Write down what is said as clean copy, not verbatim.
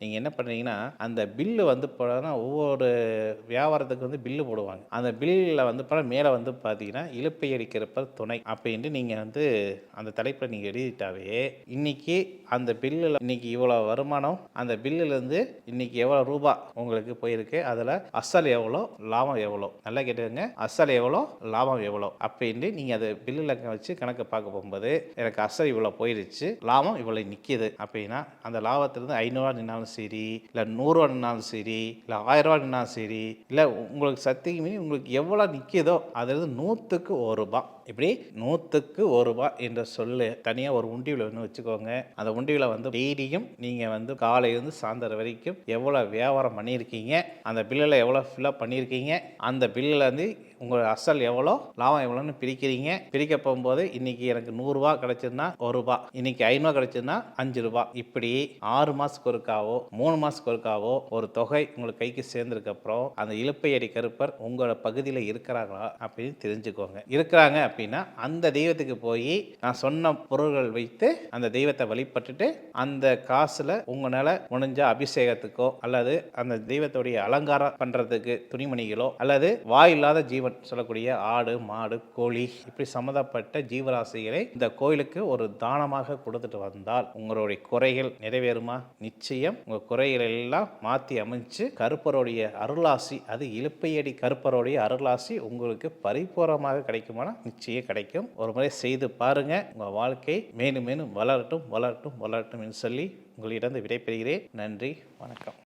நீங்கள் என்ன பண்ணுறீங்கன்னா, அந்த பில்லு வந்து போனா ஒவ்வொரு வியாபாரத்துக்கு வந்து பில்லு போடுவாங்க. அந்த பில்லில் வந்து மேலே வந்து பார்த்தீங்கன்னா, இலுப்பை அடிக்கிறப்பர் துணை அப்படின்ட்டு நீங்கள் வந்து அந்த தலைப்பில் நீங்கள் எழுதிட்டாவே, இன்னைக்கு அந்த பில்லில் இன்னைக்கு இவ்வளோ வருமானம், அந்த பில்லுலேருந்து இன்னைக்கு எவ்வளோ ரூபா உங்களுக்கு போயிருக்கு, அதில் அசல் எவ்வளோ, லாபம் எவ்வளோ, நல்லா கேட்டுக்கங்க, அசல் எவ்வளோ, லாபம் எவ்வளோ அப்படின்ட்டு நீங்கள் அதை பில்லில் வச்சு கணக்கு பார்க்க போகும்போது, எனக்கு அசல் இவ்வளோ போயிடுச்சு, லாபம் இவ்வளோ நிற்கிது அப்படின்னா, அந்த லாபத்திலிருந்து 500 நின்னாலும் சரி, இல்லை 100 நின்னாலும் சரி, இல்லை 1000 நின்னாலும் சரி, இல்லை உங்களுக்கு சக்திக்கு மீறி உங்களுக்கு எவ்வளோ நிற்கிதோ அதிலிருந்து 100க்கு 1 ரூபா, இப்படி 100க்கு 1 ரூபா என்ற சொல்லு தனியாக ஒரு உண்டியில் ஒன்று வச்சுக்கோங்க. அந்த உண்டியில் வந்து டெய்லியும் நீங்கள் வந்து காலையிலேருந்து சாயந்தரம் வரைக்கும் எவ்வளோ வியாபாரம் பண்ணியிருக்கீங்க, அந்த பில்லில் எவ்வளோ ஃபில்லப் பண்ணியிருக்கீங்க, அந்த பில்லில் வந்து உங்கள் அசல் எவ்வளோ, லாபம் எவ்வளோன்னு பிரிக்கிறீங்க. பிரிக்க போகும்போது இன்றைக்கி எனக்கு 100 ரூபா கிடச்சிருந்தா 1 ரூபா, இன்றைக்கி 500 கிடச்சிருந்தா 5 ரூபா, இப்படி 6 மாதத்துக்கு ஒருக்காவோ 3 மாதத்துக்கு ஒருக்காவோ ஒரு தொகை உங்களுக்கு கைக்கு சேர்ந்ததுக்கப்புறம் அந்த இலுப்பையடி கருப்பர் உங்களோட பகுதியில் இருக்கிறாங்களா அப்படின்னு தெரிஞ்சுக்கோங்க. இருக்கிறாங்க அப்படின்னா அந்த தெய்வத்துக்கு போய் நான் சொன்ன பொருள்கள் வைத்து அந்த தெய்வத்தை வழிபட்டுட்டு அந்த காசில் உங்களால் முடிஞ்ச அபிஷேகத்துக்கோ அல்லது அந்த தெய்வத்துடைய அலங்காரம் பண்ணுறதுக்கு துணிமணிகளோ அல்லது வாயில்லாத ஜீவன் சொல்லக்கூடிய ஆடு மாடு கோழி இப்படி சம்மந்தப்பட்ட ஜீவராசிகளை இந்த கோயிலுக்கு ஒரு தானமாக கொடுத்துட்டு வந்தால் உங்களுடைய குறைகள் நிறைவேறுமா? நிச்சயம் உங்கள் குறைகள் எல்லாம் மாற்றி அமைச்சு கருப்பருடைய அருளாசி, அது இலுப்பையடி கருப்பருடைய அருளாசி உங்களுக்கு பரிபூர்ணமாக கிடைக்குமானா நிச்சயம் கிடைக்கும். ஒரு முறை செய்து பாருங்க, உங்கள் வாழ்க்கை மேலும் மேலும் வளரட்டும் வளரட்டும் வளரட்டும் என்று சொல்லி உங்களிடம் விடைபெறுகிறேன். நன்றி, வணக்கம்.